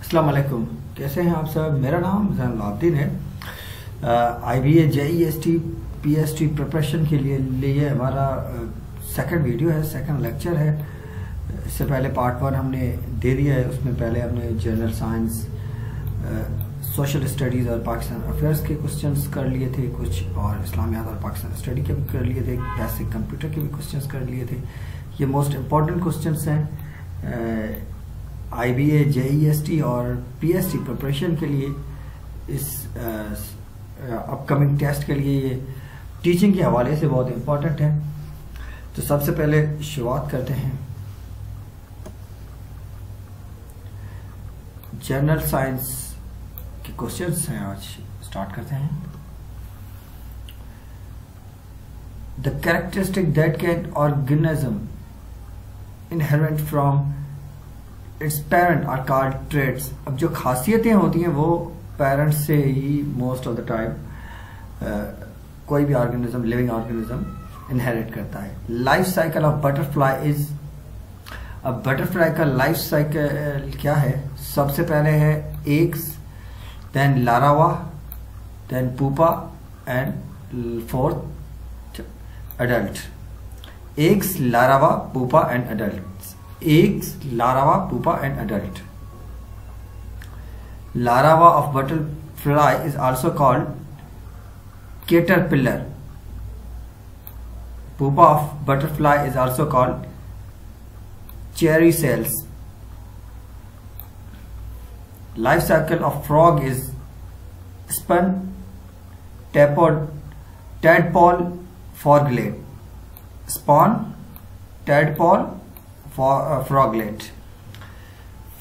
अस्सलाम वालेकुम, कैसे हैं आप सब। मेरा नाम जैनुलाब्दीन है। IBA JEST PST प्रिपरेशन के लिए हमारा सेकंड वीडियो है, सेकंड लेक्चर है। इससे पहले पार्ट 1 हमने दे दिया है। उसमें पहले हमने जनरल साइंस, सोशल स्टडीज़ और पाकिस्तान अफेयर्स के क्वेश्चंस कर लिए थे कुछ, और इस्लामियात और पाकिस्तान स्टडी के भी कर लिए थे, बेसिक कंप्यूटर के भी क्वेश्चंस कर लिए थे। ये मोस्ट इम्पॉर्टेंट क्वेश्चंस हैं IBA JEST और PST प्रिपरेशन के लिए। इस अपकमिंग टेस्ट के लिए ये टीचिंग के हवाले से बहुत इम्पोर्टेंट है। तो सबसे पहले शुरुआत करते हैं। जनरल साइंस के क्वेश्चंस हैं, आज स्टार्ट करते हैं। The characteristic that can organism inherent from its parent are called traits. अब जो खासियतें होती हैं वो पेरेंट्स से ही मोस्ट ऑफ द टाइम कोई भी ऑर्गेनिज्म, लिविंग ऑर्गेनिज्म इनहेरिट करता है। Life cycle of butterfly is, अब बटरफ्लाई का लाइफ साइकिल क्या है? सबसे पहले है eggs, then larva, then pupa and fourth adult. Eggs, larva, pupa and adult. Eggs, larva, pupa and adult. Larva of butterfly is also called caterpillar. Pupa of butterfly is also called cherry cells. Life cycle of frog is spun, tadpole, froglet. Spawn, tadpole, froglet.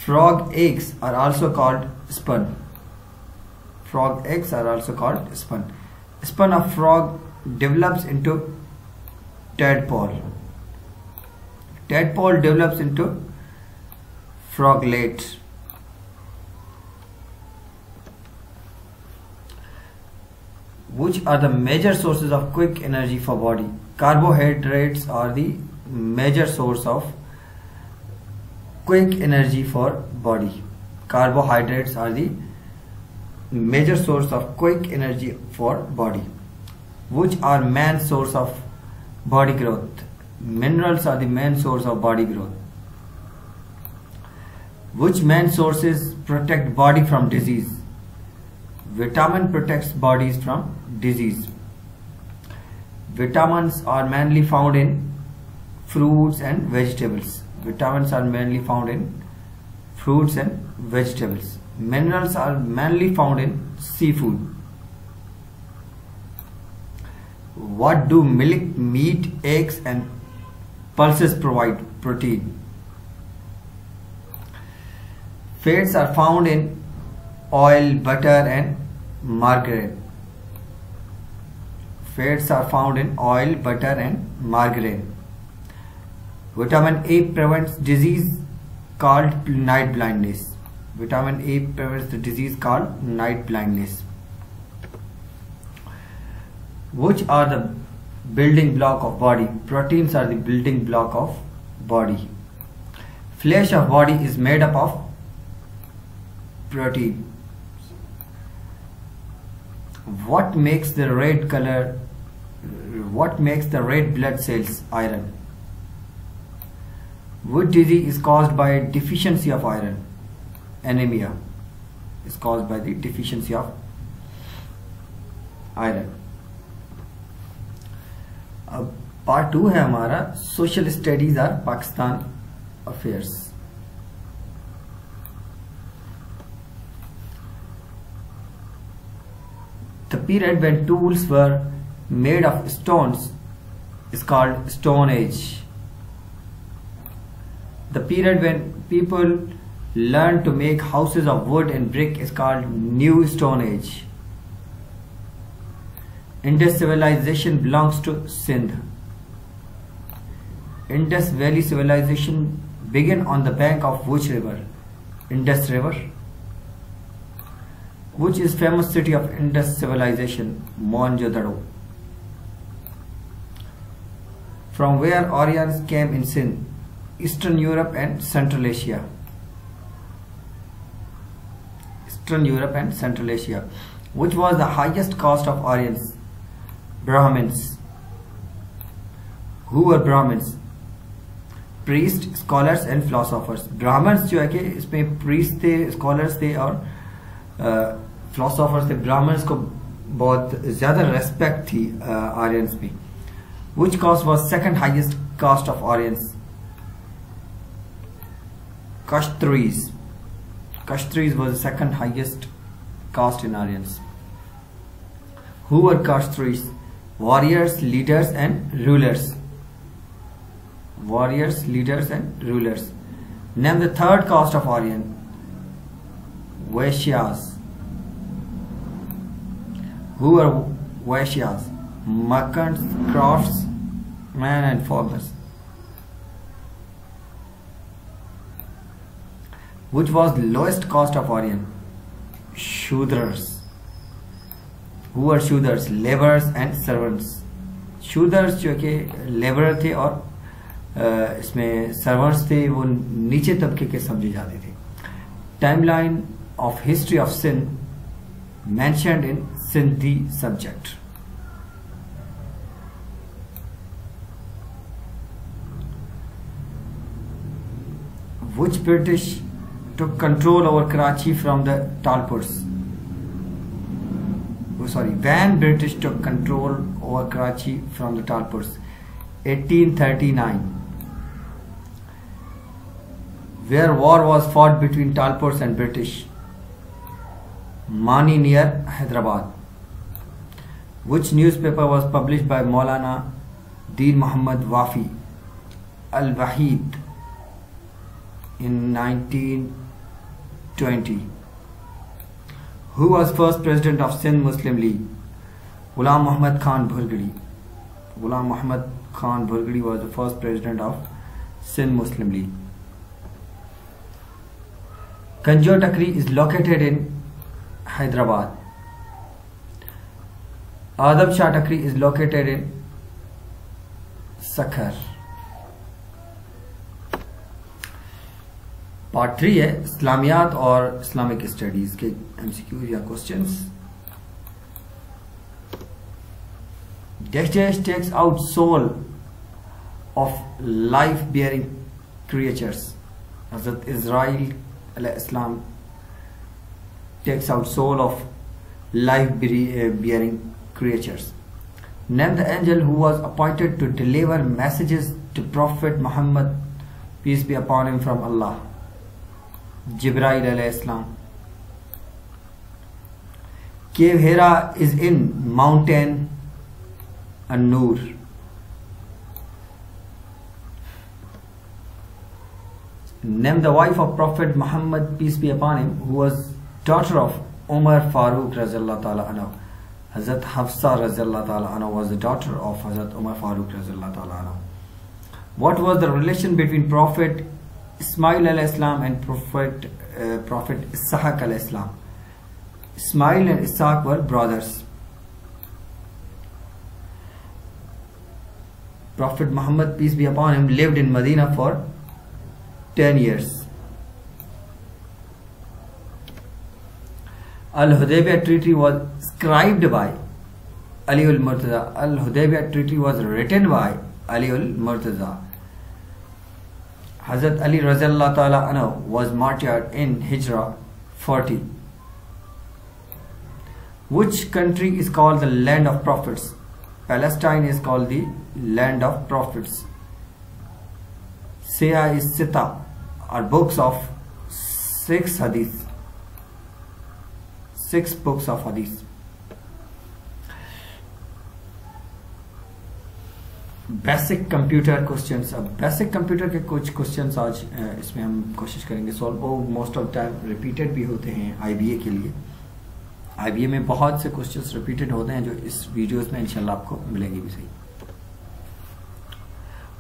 Frog eggs are also called spun. Frog eggs are also called spun. Spun of frog develops into tadpole. Tadpole develops into froglet. Which are the major sources of quick energy for body? Carbohydrates are the major source of quick energy for body. Carbohydrates are the major source of quick energy for body. Which are main source of body growth? Minerals are the main source of body growth. Which main sources protect body from disease? Vitamin protects bodies from disease. Vitamins are mainly found in fruits and vegetables. Vitamins are mainly found in fruits and vegetables. Minerals are mainly found in seafood. What do milk, meat, eggs and pulses provide? Protein. Fats are found in oil, butter and margarine. Fats are found in oil, butter and margarine. Vitamin A prevents disease called night blindness. Vitamin A prevents the disease called night blindness. Which are the building block of body? Proteins are the building block of body. Flesh of body is made up of protein. What makes the red color? What makes the red blood cells? Iron. Which disease is caused by deficiency of iron? Anemia is caused by the deficiency of iron. अब part 2 है हमारा social studies और Pakistan affairs. The period when tools were made of stones is called Stone Age. The period when people learned to make houses of wood and brick is called New Stone Age. Indus civilization belongs to Sindh. Indus Valley civilization began on the bank of which river? Indus River. Which is famous city of Indus civilization? Mohenjo-daro. From where Aryans came in Sindh? Eastern Europe and Central Asia. Eastern Europe and Central Asia. Which was the highest caste of Aryans? Brahmins. Who were Brahmins? Priests, scholars and philosophers. Brahmins जो है कि इसमें priest थे, scholars थे और philosophers थे. Brahmins को बहुत ज़्यादा respect थी Aryans में. Which caste was second highest caste of Aryans? Kshatriyas. Kshatriyas was the second highest caste in Aryans. Who were Kshatriyas? Warriors, leaders and rulers. Warriors, leaders and rulers. Name the third caste of Aryan. Vaishyas. Who are Vaishyas? Merchants, craftsmen and farmers. Which was the lowest caste of Aryan? Shudras. Who are Shudras? Laborers and servants. Shudras जो कि labour थे और इसमें servers थे, वो नीचे तबके के समझे जाते थे. Timeline of history of Sindh mentioned in Sindhi subject. Which British took control over Karachi from the Talpurs? When British took control over Karachi from the Talpurs? 1839. Where war was fought between Talpurs and British? Mani near Hyderabad. Which newspaper was published by Maulana Deen Muhammad Wafi Al-Wahid in 1920? Who was first president of Sindh Muslim League? Ghulam Muhammad Khan Bhulgadi. Ghulam Muhammad Khan Bhulgadi was the first president of Sindh Muslim League. Kanjo Takri is located in Hyderabad. Adab Shah Takri is located in Sakhar. Part 3 है इस्लामियात और Islamic studies के MCQ या questions. Dahjash takes out soul of life-bearing creatures. Hazrat Israel al-Islam takes out soul of life-bearing creatures. Name the angel who was appointed to deliver messages to Prophet Muhammad, peace be upon him, from Allah. Jibreel al-Islam. Cave Hira is in mountain An-Nur. Name the wife of Prophet Muhammad, peace be upon him, who was daughter of Umar Farooq Razallahu Ta'ala Anhu. Hazrat Hafsa Razallahu Ta'ala Anhu was the daughter of Hazrat Umar Farooq Razallahu Ta'ala Anhu. What was the relation between Prophet Ismail al-Islam and Prophet Ishaq al-Islam? Ismail and Ishaq were brothers. Prophet Muhammad, peace be upon him, lived in Medina for 10 years. Al-Hudaybiyah Treaty was scribed by Ali al-Murtaza. Al-Hudaybiyah Treaty was written by Ali al-Murtaza. Hazrat Ali Razallahu Ta'ala Anhu was martyred in Hijrah 40. Which country is called the land of prophets? Palestine is called the land of prophets. Siyah is Sita, are books of 6 hadith. 6 books of hadith. Basic computer questions. अब basic computer के कुछ questions आज इसमें हम कोशिश करेंगे solve. वो most of time repeated भी होते हैं आईबीए के लिए. आईबीए में बहुत से क्वेश्चंस रिपीटेड होते हैं जो इस वीडियोस में इंशाल्लाह आपको मिलेंगे भी सही.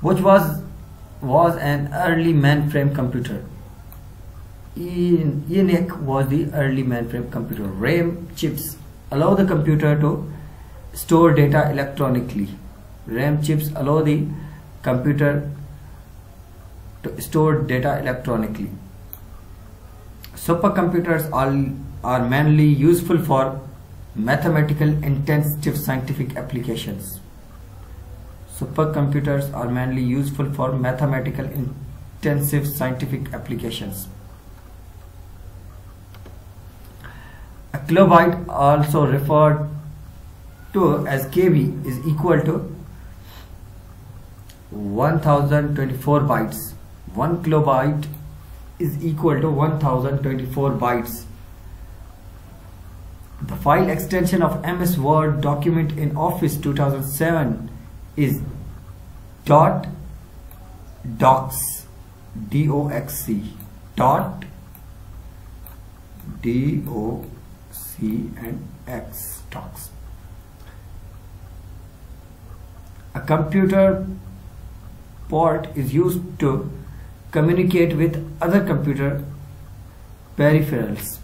Which was an early mainframe computer? ENIAC was the early mainframe computer. RAM chips allow the computer to store data electronically. RAM chips allow the computer to store data electronically. Supercomputers are mainly useful for mathematical intensive scientific applications. Supercomputers are mainly useful for mathematical intensive scientific applications. A kilobyte, also referred to as KB, is equal to 1024 bytes. 1 kilobyte is equal to 1024 bytes. The file extension of MS Word document in Office 2007 is .docs, D-O-X-C, dot D-O-C and X, docs. A computer port is used to communicate with other computer peripherals.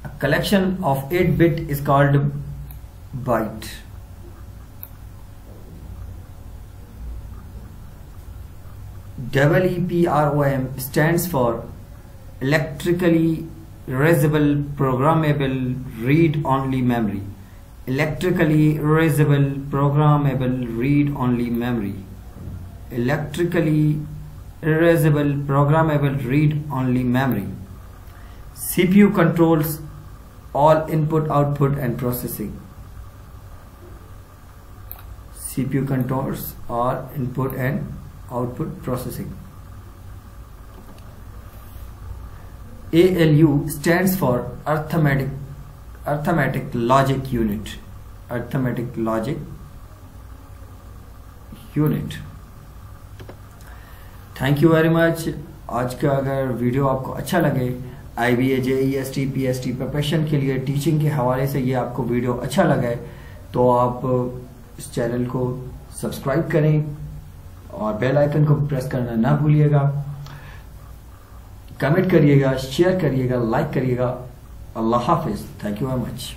A collection of 8-bit is called byte. EEPROM stands for electrically erasable programmable read-only memory. Electrically erasable programmable read-only memory. Electrically erasable programmable read-only memory. CPU controls all input, output and processing. CPU controls all input and output processing. ALU stands for arithmetic logic unit. Arithmetic logic unit. Thank you very much. आज का अगर video आपको अच्छा लगे, IBA, JEE, ST, PST preparation के लिए teaching के हवाले से ये आपको वीडियो अच्छा लगे तो आप इस चैनल को सब्सक्राइब करें और बेल आइकन को प्रेस करना ना भूलिएगा। कमेंट करिएगा, शेयर करिएगा, लाइक करिएगा। अल्लाह हाफिज। Thank you very much.